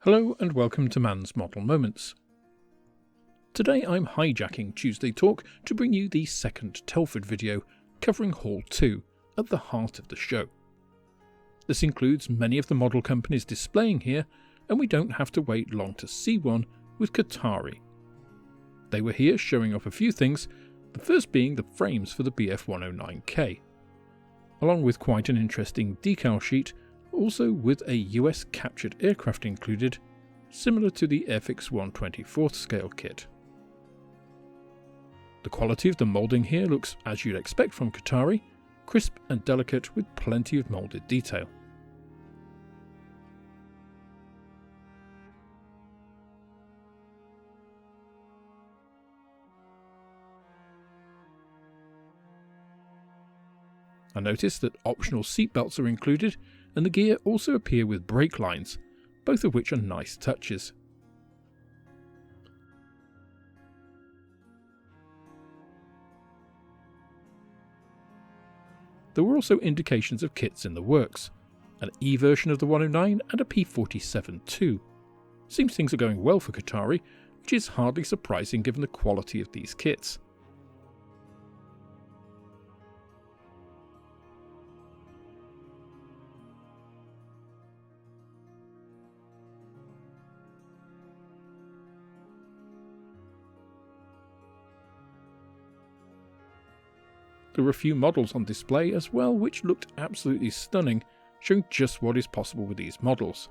Hello and welcome to Mann's Model Moments. Today I'm hijacking Tuesday Talk to bring you the second Telford video covering Hall 2 at the heart of the show. This includes many of the model companies displaying here, and we don't have to wait long to see one with Kotare. They were here showing off a few things, the first being the frames for the BF109K, along with quite an interesting decal sheet, also with a US captured aircraft included, similar to the Airfix 1/24th scale kit. The quality of the moulding here looks as you'd expect from Kotare, crisp and delicate with plenty of moulded detail. I noticed that optional seatbelts are included, and the gear also appear with brake lines, both of which are nice touches. There were also indications of kits in the works, an E version of the 109 and a P47 too. Seems things are going well for Kotare, which is hardly surprising given the quality of these kits. There were a few models on display as well which looked absolutely stunning, showing just what is possible with these models.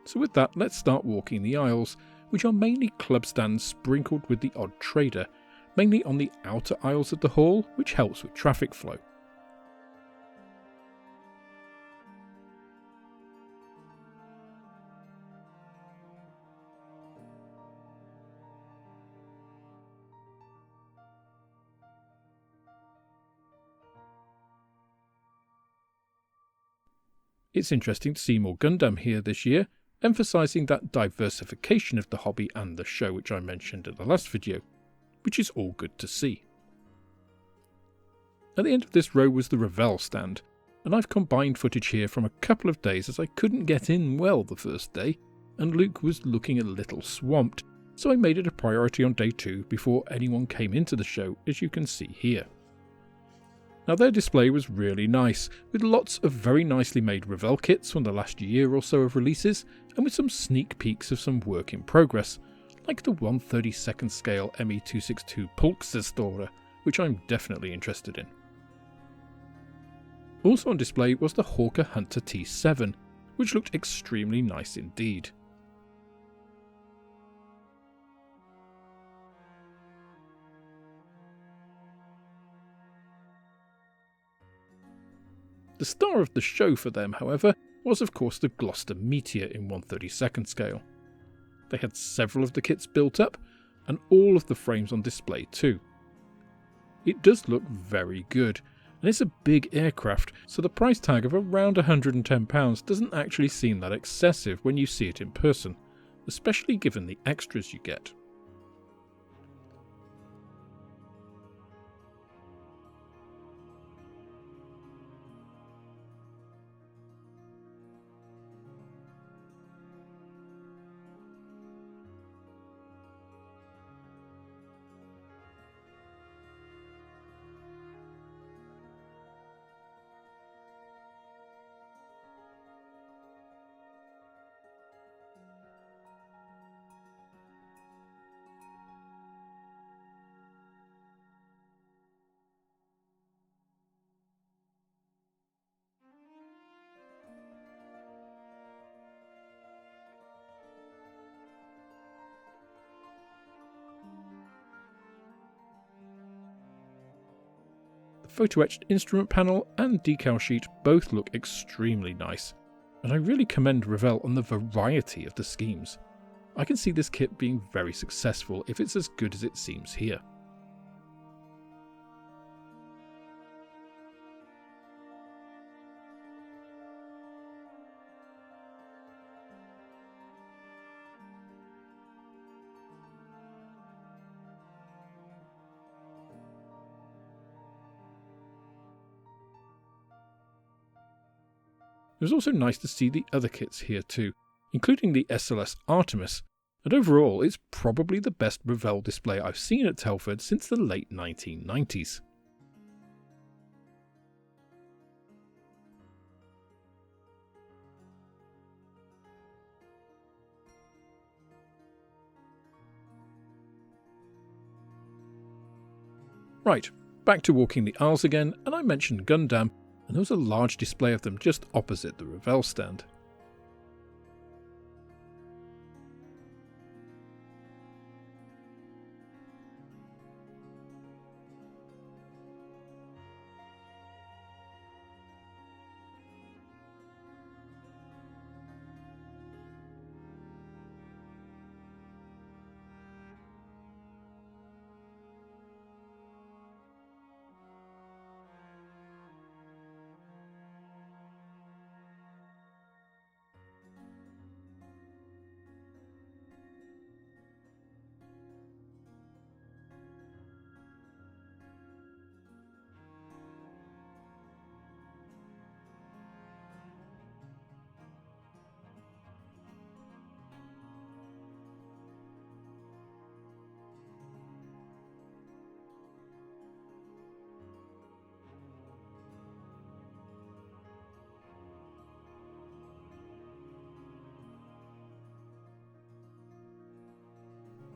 So with that, let's start walking the aisles, which are mainly club stands sprinkled with the odd trader, mainly on the outer aisles of the hall, which helps with traffic flow. It's interesting to see more Gundam here this year, emphasising that diversification of the hobby and the show which I mentioned in the last video, which is all good to see. At the end of this row was the Revell stand, and I've combined footage here from a couple of days as I couldn't get in well the first day, and Luke was looking a little swamped, so I made it a priority on day 2 before anyone came into the show, as you can see here. Now their display was really nice, with lots of very nicely made Revell kits from the last year or so of releases, and with some sneak peeks of some work in progress, like the 1/32nd scale ME262 Pulksestora, which I'm definitely interested in. Also on display was the Hawker Hunter T7, which looked extremely nice indeed. The star of the show for them, however, was of course the Gloucester Meteor in 1/32nd scale. They had several of the kits built up, and all of the frames on display too. It does look very good, and it's a big aircraft, so the price tag of around £110 doesn't actually seem that excessive when you see it in person, especially given the extras you get. photo-etched instrument panel and decal sheet both look extremely nice, and I really commend Revell on the variety of the schemes. I can see this kit being very successful if it's as good as it seems here. It was also nice to see the other kits here too, including the SLS Artemis, and overall it's probably the best Revell display I've seen at Telford since the late 1990s. Right, back to walking the aisles again, and I mentioned Gundam, and there was a large display of them just opposite the Revell stand.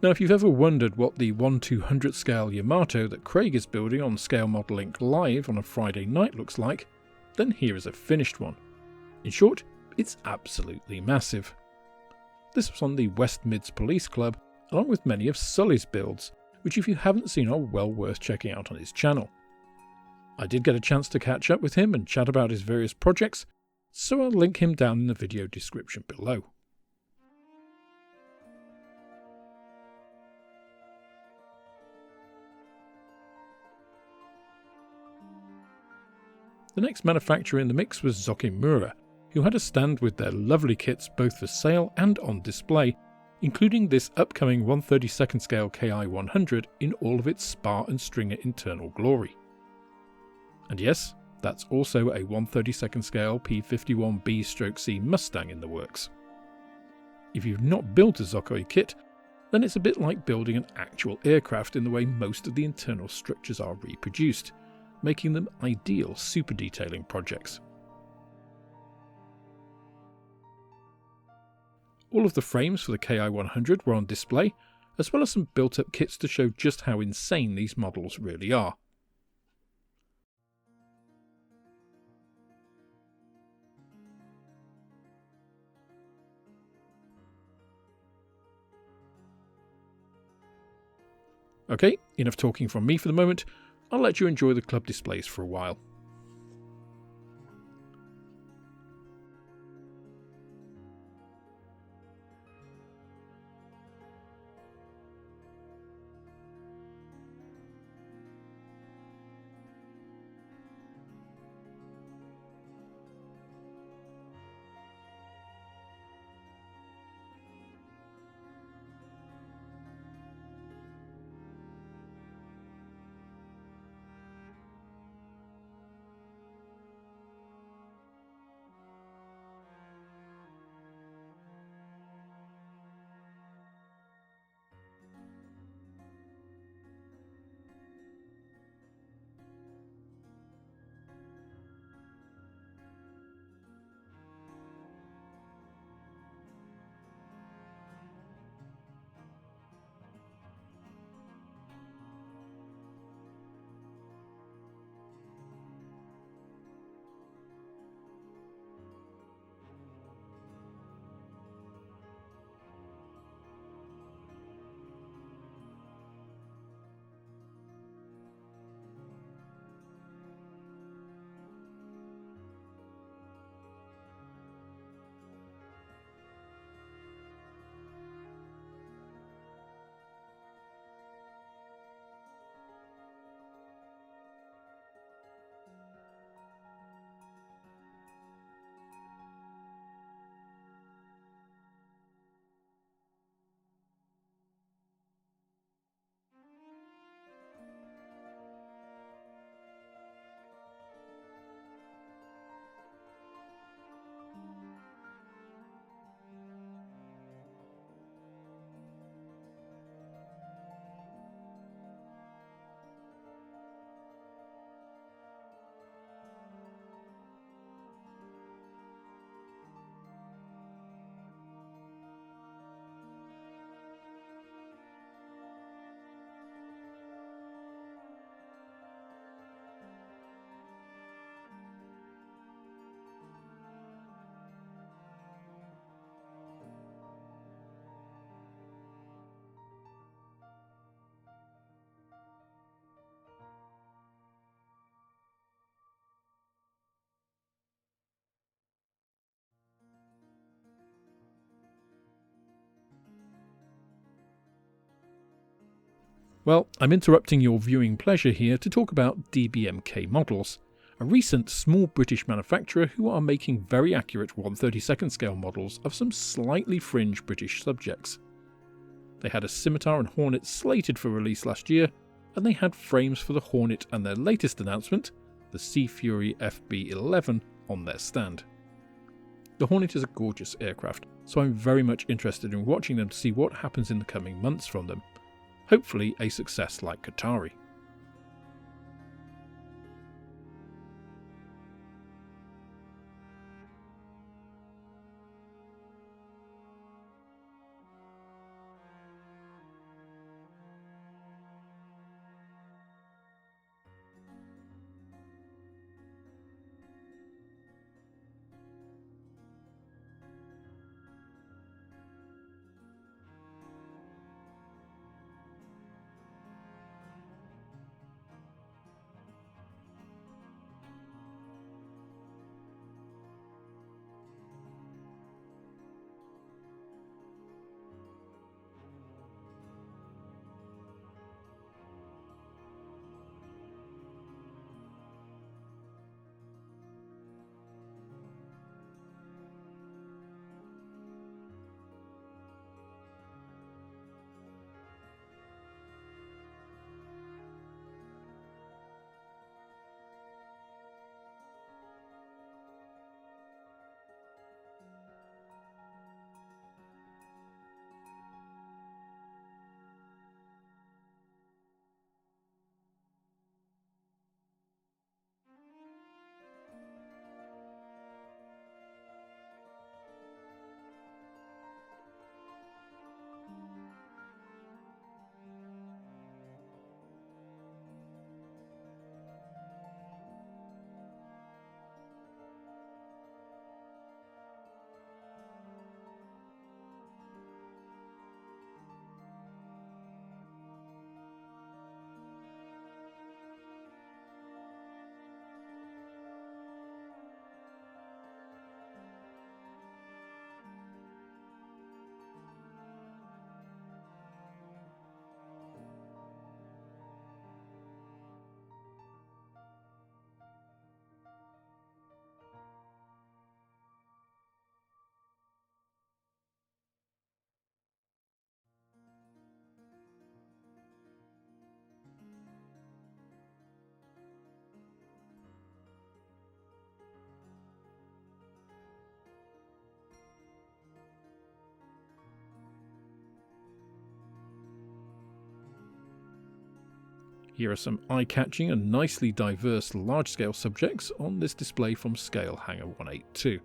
Now if you've ever wondered what the 1/200 scale Yamato that Craig is building on Scale Model Inc. Live on a Friday night looks like, then here is a finished one. In short, it's absolutely massive. This was on the West Mids Police Club, along with many of Sully's builds, which if you haven't seen are well worth checking out on his channel. I did get a chance to catch up with him and chat about his various projects, so I'll link him down in the video description below. The next manufacturer in the mix was Zoukei-Mura, who had a stand with their lovely kits both for sale and on display, including this upcoming 1/32nd scale KI-100 in all of its spar and stringer internal glory. And yes, that's also a 1/32nd scale P51B/C Mustang in the works. If you've not built a Zoukei kit, then it's a bit like building an actual aircraft in the way most of the internal structures are reproduced, making them ideal super detailing projects. All of the frames for the KI-100 were on display, as well as some built-up kits to show just how insane these models really are. Okay, enough talking from me for the moment. I'll let you enjoy the club displays for a while. Well, I'm interrupting your viewing pleasure here to talk about DBMK Models, a recent small British manufacturer who are making very accurate 1/32nd scale models of some slightly fringe British subjects. They had a Scimitar and Hornet slated for release last year, and they had frames for the Hornet and their latest announcement, the Sea Fury FB-11, on their stand. The Hornet is a gorgeous aircraft, so I'm very much interested in watching them to see what happens in the coming months from them. Hopefully a success like Kotare. Here are some eye-catching and nicely diverse large-scale subjects on this display from Scale Hangar 182.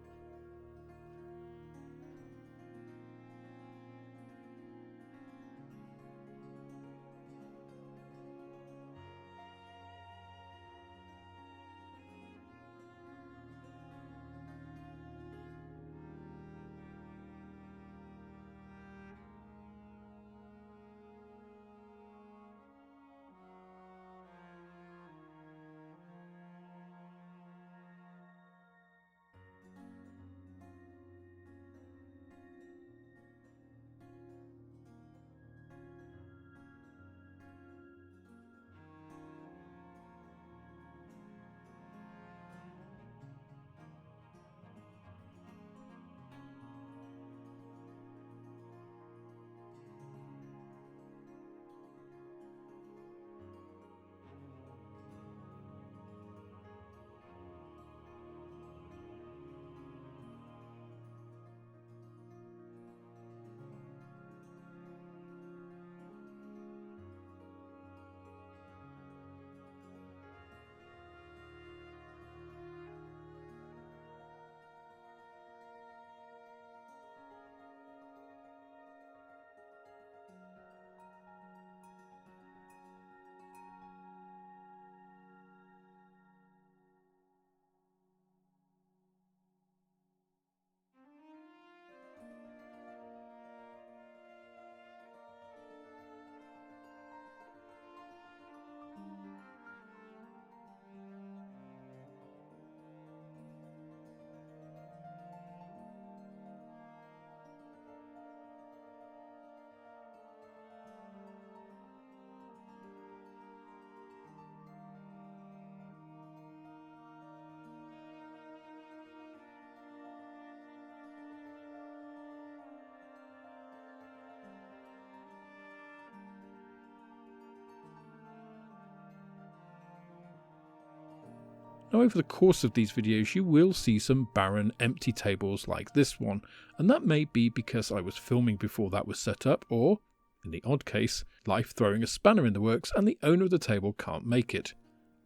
Now over the course of these videos you will see some barren empty tables like this one, and that may be because I was filming before that was set up, or, in the odd case, life throwing a spanner in the works and the owner of the table can't make it.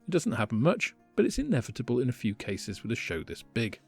It doesn't happen much, but it's inevitable in a few cases with a show this big.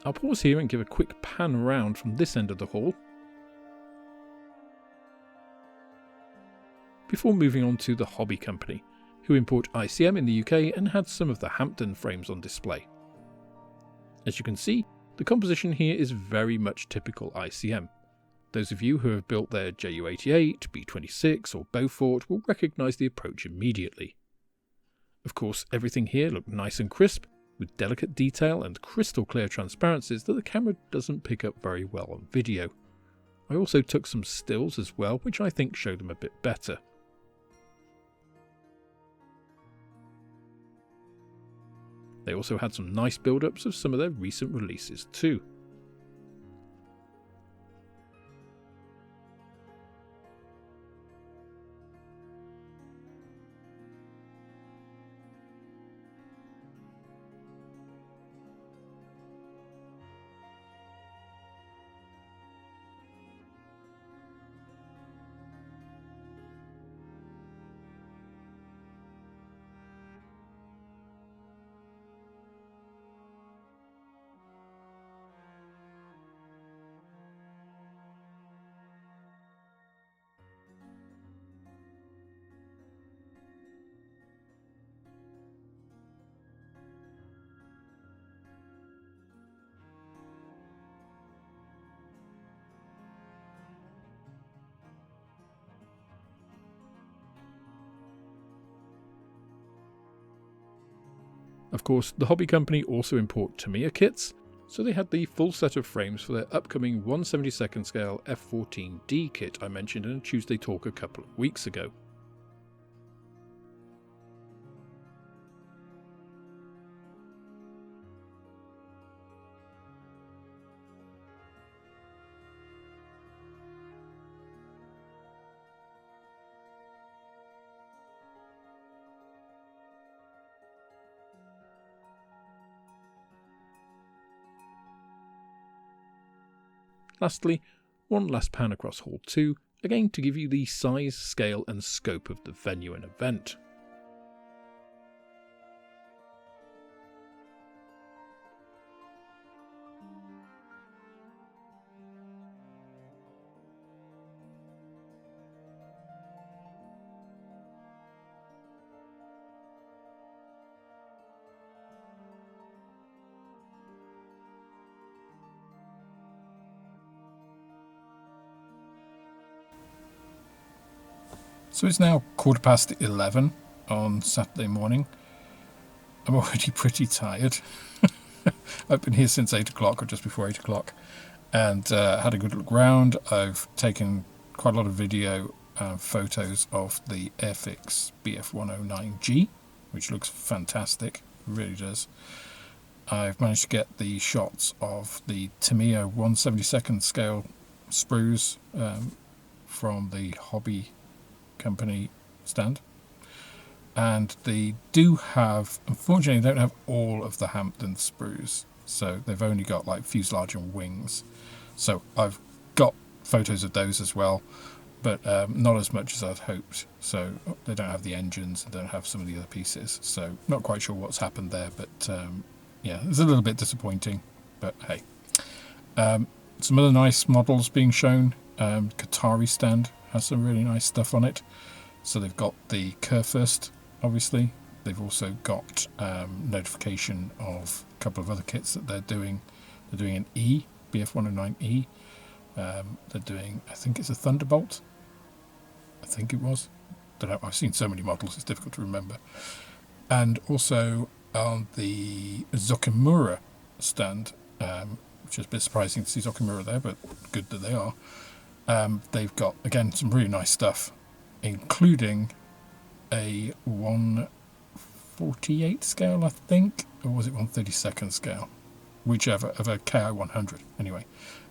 I'll pause here and give a quick pan around from this end of the hall before moving on to the Hobby Company, who import ICM in the UK and had some of the Hampton frames on display. As you can see, the composition here is very much typical ICM. Those of you who have built their Ju-88, B-26 or Beaufort will recognise the approach immediately. Of course, everything here looked nice and crisp, with delicate detail and crystal clear transparencies that the camera doesn't pick up very well on video. I also took some stills as well, which I think show them a bit better. They also had some nice build-ups of some of their recent releases too. Of course, the Hobby Company also import Tamiya kits, so they had the full set of frames for their upcoming 1/72nd scale F14D kit I mentioned in a Tuesday talk a couple of weeks ago. Lastly, one last pan across Hall 2, again to give you the size, scale and scope of the venue and event. So it's now 11:15 on Saturday morning. I'm already pretty tired. I've been here since 8 o'clock or just before 8 o'clock and had a good look round. I've taken quite a lot of video photos of the Airfix BF109G, which looks fantastic, it really does. I've managed to get the shots of the Tamiya 1/72nd scale sprues from the Hobby Company stand, and they do have, unfortunately they don't have all of the Hampton sprues, so they've only got like fuselage and wings. So I've got photos of those as well, but not as much as I'd hoped. So they don't have the engines and don't have some of the other pieces, so not quite sure what's happened there, but yeah, it's a little bit disappointing, but hey. Some other nice models being shown. Kotare stand has some really nice stuff on it. So they've got the Kurfürst, obviously. They've also got notification of a couple of other kits that they're doing. They're doing an E, BF109E. They're doing, I think it's a Thunderbolt. I think it was. Don't know. I've seen so many models, it's difficult to remember. And also on the Zoukei-Mura stand, which is a bit surprising to see Zoukei-Mura there, but good that they are. They've got, again, some really nice stuff, including a 1/48 scale, I think, or was it 1/32nd scale? Whichever, of a KI-100, anyway.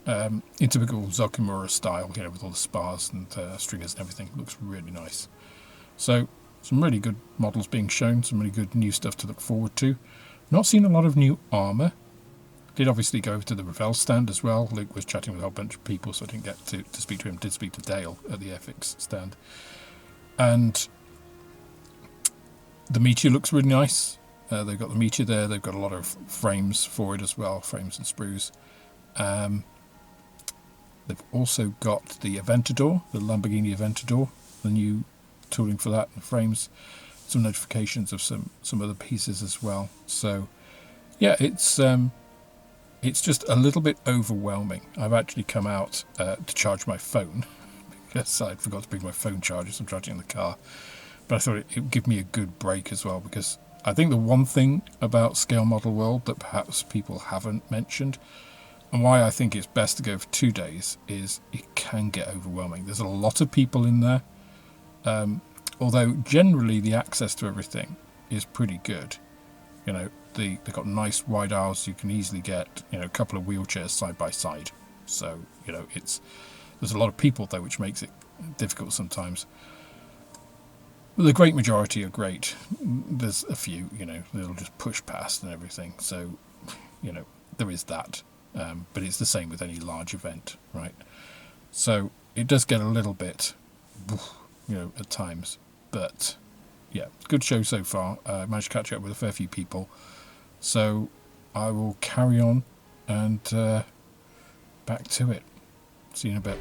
In typical Zoukei-Mura style, you know, with all the spars and stringers and everything. Looks really nice. So, some really good models being shown, some really good new stuff to look forward to. Not seen a lot of new armour. Did obviously go over to the Revell stand as well. Luke was chatting with a whole bunch of people, so I didn't get to speak to him. Did speak to Dale at the Airfix stand. And the Meteor looks really nice. They've got the meter there. They've got a lot of frames for it as well, frames and sprues. They've also got the Aventador, the Lamborghini Aventador, the new tooling for that, the frames, some notifications of some other pieces as well. So yeah, it's just a little bit overwhelming. I've actually come out to charge my phone because I forgot to bring my phone charger, so I'm charging in the car. But I thought it would give me a good break as well, because I think the one thing about Scale Model World that perhaps people haven't mentioned, and why I think it's best to go for 2 days, is it can get overwhelming. There's a lot of people in there, although generally the access to everything is pretty good. You know, they've got nice wide aisles. You can easily get, you know, a couple of wheelchairs side by side. So, you know, there's a lot of people though, which makes it difficult sometimes. But the great majority are great. There's a few, you know, they'll just push past and everything. So, you know, there is that. But it's the same with any large event, right? So it does get a little bit, you know, at times. But yeah, good show so far. I managed to catch up with a fair few people. So I will carry on and back to it. See you in a bit.